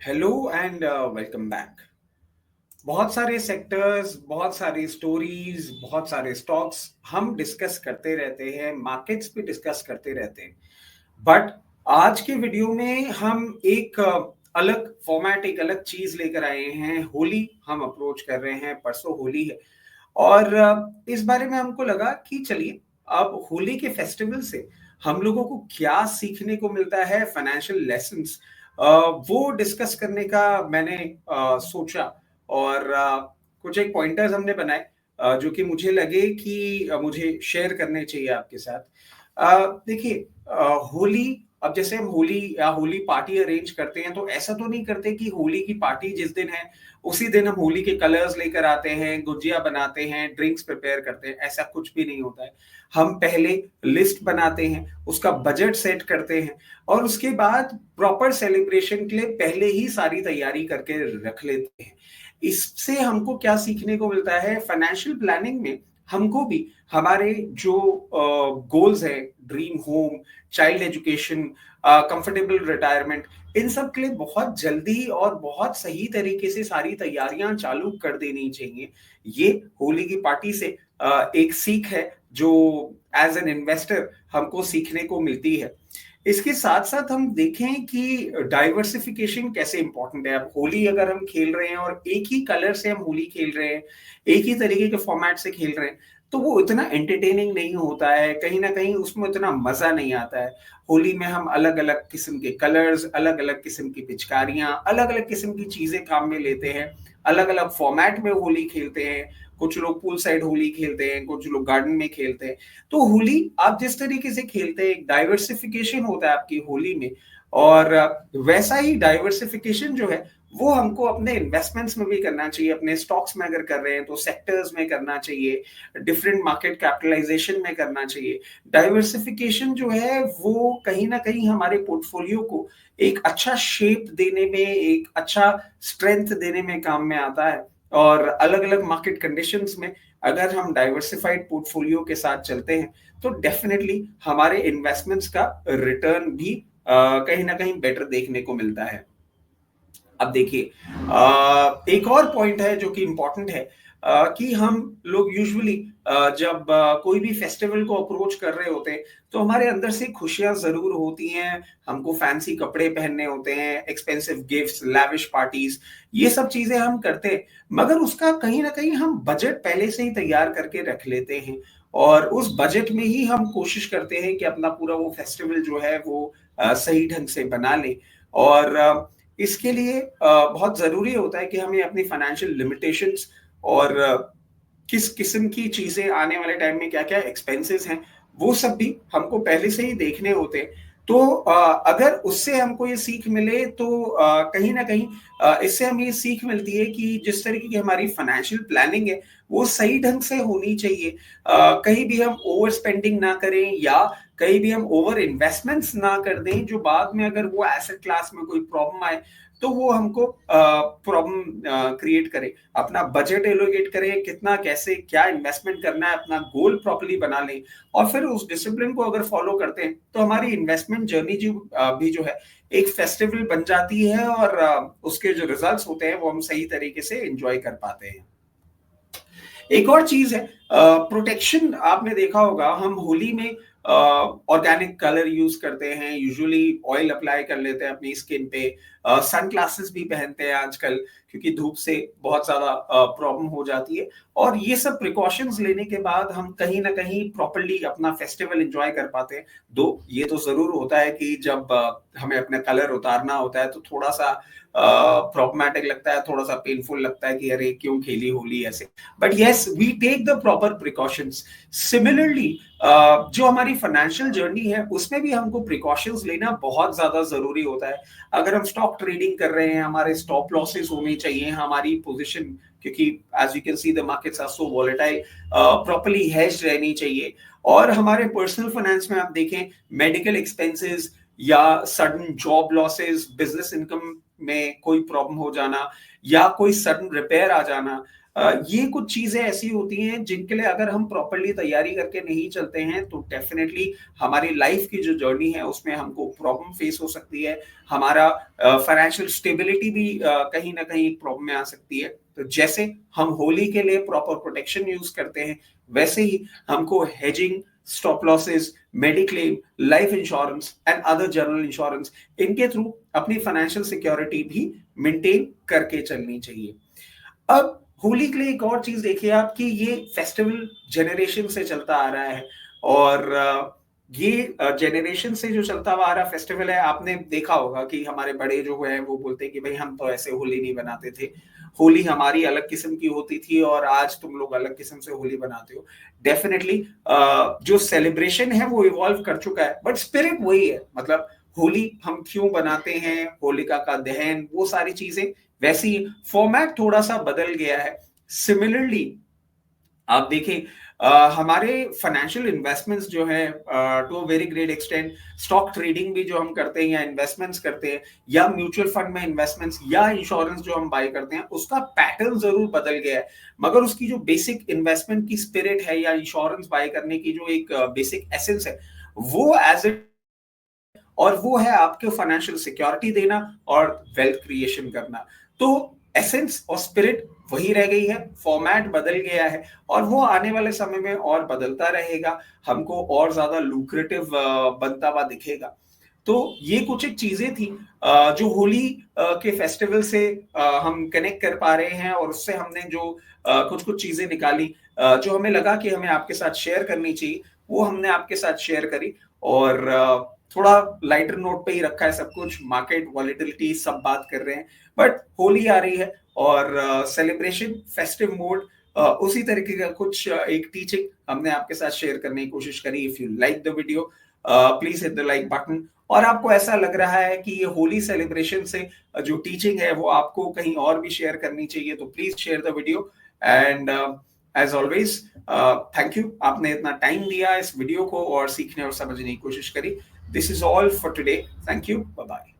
Hello and welcome back. बहुत सारे sectors, बहुत सारी स्टोरीज, बहुत सारे स्टॉक्स हम डिस्कस करते रहते हैं, मार्केट्स पे डिस्कस करते रहते हैं। बट आज के वीडियो में हम एक अलग फॉर्मेट, एक अलग चीज लेकर आए हैं। होली हम अप्रोच कर रहे हैं, परसों होली है और इस बारे में हमको लगा कि चलिए अब होली के फेस्टिवल से हम लोगों को क्या सीखने को मिलता है, फाइनेंशियल लेसन्स, वो डिस्कस करने का मैंने सोचा। और कुछ एक पॉइंटर्स हमने बनाए जो कि मुझे लगे कि मुझे शेयर करने चाहिए आपके साथ। देखिए, होली, अब जैसे हम होली या होली पार्टी अरेंज करते हैं तो ऐसा तो नहीं करते कि होली की पार्टी जिस दिन है उसी दिन हम होली के कलर्स लेकर आते हैं, गुजिया बनाते हैं, ड्रिंक्स प्रिपेयर करते हैं। ऐसा कुछ भी नहीं होता है। हम पहले लिस्ट बनाते हैं, उसका बजट सेट करते हैं और उसके बाद प्रॉपर सेलिब्रेशन के लिए पहले ही सारी तैयारी करके रख लेते हैं। इससे हमको क्या सीखने को मिलता है? फाइनेंशियल प्लानिंग में हमको भी हमारे जो गोल्स है, dream home, child education, comfortable retirement, इन सब के लिए बहुत जल्दी और बहुत सही तरीके से सारी तैयारियां चालू कर देनी चाहिए। ये होली की पार्टी से एक सीख है जो एज एन इन्वेस्टर हमको सीखने को मिलती है। इसके साथ साथ हम देखें कि डाइवर्सिफिकेशन कैसे इंपॉर्टेंट है। अब होली अगर हम खेल रहे हैं और एक ही कलर से हम होली खेल रहे हैं, एक ही तरीके के फॉर्मेट से खेल रहे हैं, तो वो इतना एंटरटेनिंग नहीं होता है, कहीं ना कहीं उसमें उतना मजा नहीं आता है। होली में हम अलग अलग किस्म के कलर्स, अलग अलग किस्म की पिचकारियां, अलग अलग किस्म की चीजें काम में लेते हैं, अलग अलग फॉर्मेट में होली खेलते हैं। कुछ लोग पूल साइड होली खेलते हैं, कुछ लोग गार्डन में खेलते हैं। तो होली आप जिस तरीके से खेलते हैं, एक डाइवर्सिफिकेशन होता है आपकी होली में। और वैसा ही डाइवर्सिफिकेशन जो है वो हमको अपने इन्वेस्टमेंट्स में भी करना चाहिए। अपने स्टॉक्स में अगर कर रहे हैं तो सेक्टर्स में करना चाहिए, डिफरेंट मार्केट कैपिटलाइजेशन में करना चाहिए। डाइवर्सिफिकेशन जो है वो कहीं ना कहीं हमारे पोर्टफोलियो को एक अच्छा शेप देने में, एक अच्छा स्ट्रेंथ देने में काम में आता है। और अलग अलग मार्केट कंडीशंस में अगर हम डाइवर्सिफाइड पोर्टफोलियो के साथ चलते हैं तो डेफिनेटली हमारे इन्वेस्टमेंट्स का रिटर्न भी कहीं ना कहीं बेटर देखने को मिलता है। अब देखिए, एक और पॉइंट है जो कि इंपॉर्टेंट है, कि हम लोग यूजुअली जब कोई भी फेस्टिवल को अप्रोच कर रहे होते हैं तो हमारे अंदर से खुशियां जरूर होती हैं। हमको फैंसी कपड़े पहनने होते हैं, एक्सपेंसिव गिफ्ट्स, लैविश पार्टीज, ये सब चीजें हम करते हैं। मगर उसका कहीं ना कहीं हम बजट पहले से ही तैयार करके रख लेते हैं और उस बजट में ही हम कोशिश करते हैं कि अपना पूरा वो फेस्टिवल जो है वो सही ढंग से बना ले। और इसके लिए बहुत जरूरी होता है कि हमें अपनी फाइनेंशियल लिमिटेशंस और किस किस्म की चीजें आने वाले टाइम में क्या क्या एक्सपेंसेस हैं वो सब भी हमको पहले से ही देखने होते हैं। तो अगर उससे हमको ये सीख मिले तो कहीं ना कहीं इससे हमें ये सीख मिलती है कि जिस तरीके की हमारी फाइनेंशियल प्लानिंग है वो सही ढंग से होनी चाहिए। कहीं भी हम ओवर स्पेंडिंग ना करें या कहीं भी हम ओवर इन्वेस्टमेंट्स ना कर दें जो बाद में अगर वो एसेट क्लास में कोई प्रॉब्लम आए तो वो हमको प्रॉब्लम क्रिएट करे। अपना बजट एलोकेट करें, कितना कैसे क्या इन्वेस्टमेंट करना है, अपना गोल प्रॉपर्ली बना लें और फिर उस डिसिप्लिन को अगर फॉलो करते हैं तो हमारी इन्वेस्टमेंट जर्नी जो भी जो है एक फेस्टिवल बन जाती है और उसके जो रिजल्ट्स होते हैं वो हम सही तरीके से एंजॉय कर पाते हैं। एक और चीज है प्रोटेक्शन। आपने देखा होगा हम होली में ऑर्गेनिक कलर यूज करते हैं, यूजुअली ऑयल अप्लाई कर लेते हैं अपनी स्किन पे, सन ग्लासेस भी पहनते हैं आजकल क्योंकि धूप से बहुत ज्यादा प्रॉब्लम हो जाती है। और ये सब प्रिकॉशंस लेने के बाद हम कहीं ना कहीं प्रॉपरली अपना फेस्टिवल एंजॉय कर पाते हैं। दो ये तो जरूर होता है कि जब हमें अपने कलर उतारना होता है तो थोड़ा सा प्रॉब्लमैटिक लगता है, थोड़ा सा पेनफुल लगता है कि अरे क्यों खेली होली ऐसे। But yes, we take the proper precautions. Similarly जो हमारी फाइनेंशियल जर्नी है उसमें भी हमको प्रिकॉशंस लेना बहुत ज्यादा जरूरी होता है। अगर हम स्टॉक ट्रेडिंग कर रहे हैं, हमारे स्टॉप लॉसेस होने चाहिए, हमारी पोजीशन, क्योंकि as you can see the markets are so volatile, properly hedged रहनी चाहिए। और हमारे पर्सनल फाइनेंस में आप देखें, मेडिकल एक्सपेंसेस या sudden job losses, business income में कोई प्रॉब्लम हो जाना या कोई सडन रिपेयर आ जाना, ये कुछ चीजें ऐसी होती हैं जिनके लिए अगर हम प्रॉपरली तैयारी करके नहीं चलते हैं तो डेफिनेटली हमारी लाइफ की जो जर्नी है उसमें हमको प्रॉब्लम फेस हो सकती है। हमारा फाइनेंशियल स्टेबिलिटी भी कहीं ना कहीं प्रॉब्लम में आ सकती है। तो जैसे हम होली के लिए प्रॉपर प्रोटेक्शन यूज करते हैं, वैसे ही हमको hedging, stop losses, mediclaim, life insurance and other general insurance, इनके थ्रू अपनी फाइनेंशियल सिक्योरिटी भी मेंटेन करके चलनी चाहिए। अब होली के लिए एक और चीज देखिए आप कि ये फेस्टिवल जनरेशन से चलता आ रहा है, और ये जनरेशन से जो चलता हुआ आ रहा फेस्टिवल है। आपने देखा होगा कि हमारे बड़े जो है वो बोलते हैं कि भाई हम तो ऐसे होली नहीं बनाते थे, होली हमारी अलग किस्म की होती थी और आज तुम लोग अलग किस्म से होली बनाते हो। डेफिनेटली जो सेलिब्रेशन है वो इवॉल्व कर चुका है, बट स्पिरिट वही है। मतलब होली हम क्यों बनाते हैं, होलिका का दहन, वो सारी चीजें वैसी, फॉर्मेट थोड़ा सा बदल गया है। सिमिलरली आप देखें हमारे फाइनेंशियल इन्वेस्टमेंट्स जो है to a very great extent, stock trading भी जो हम करते हैं या इन्वेस्टमेंट्स करते हैं या म्यूचुअल फंड में इन्वेस्टमेंट्स या इंश्योरेंस जो हम बाय करते हैं, उसका पैटर्न जरूर बदल गया है, मगर उसकी जो बेसिक इन्वेस्टमेंट की स्पिरिट है या इंश्योरेंस बाय करने की जो एक बेसिक एसेंस है, वो एज इट, और वो है आपके फाइनेंशियल सिक्योरिटी देना और वेल्थ क्रिएशन करना। तो एसेंस और स्पिरिट वही रह गई है, फॉर्मेट बदल गया है और वो आने वाले समय में और बदलता रहेगा, हमको और ज्यादा लुक्रेटिव बनता हुआ दिखेगा। तो ये कुछ एक चीजें थी जो होली के फेस्टिवल से हम कनेक्ट कर पा रहे हैं, और उससे हमने जो कुछ कुछ चीजें निकाली जो हमें लगा कि हमें आपके साथ शेयर करनी चाहिए, वो हमने आपके साथ शेयर करी। और थोड़ा लाइटर नोट पे ही रखा है सब कुछ, मार्केट वॉलिटिलिटी सब बात कर रहे हैं, बट होली आ रही है और सेलिब्रेशन, फेस्टिव मोड, उसी तरीके का कुछ एक टीचिंग हमने आपके साथ शेयर करने की कोशिश करी। If you like the video please hit the like button, और आपको ऐसा लग रहा है कि ये होली सेलिब्रेशन से जो टीचिंग है वो आपको कहीं और भी शेयर करनी चाहिए, तो please share the video. And as always thank you, आपने इतना टाइम दिया इस वीडियो को और सीखने और समझने की कोशिश करी। This is all for today, thank you, bye bye.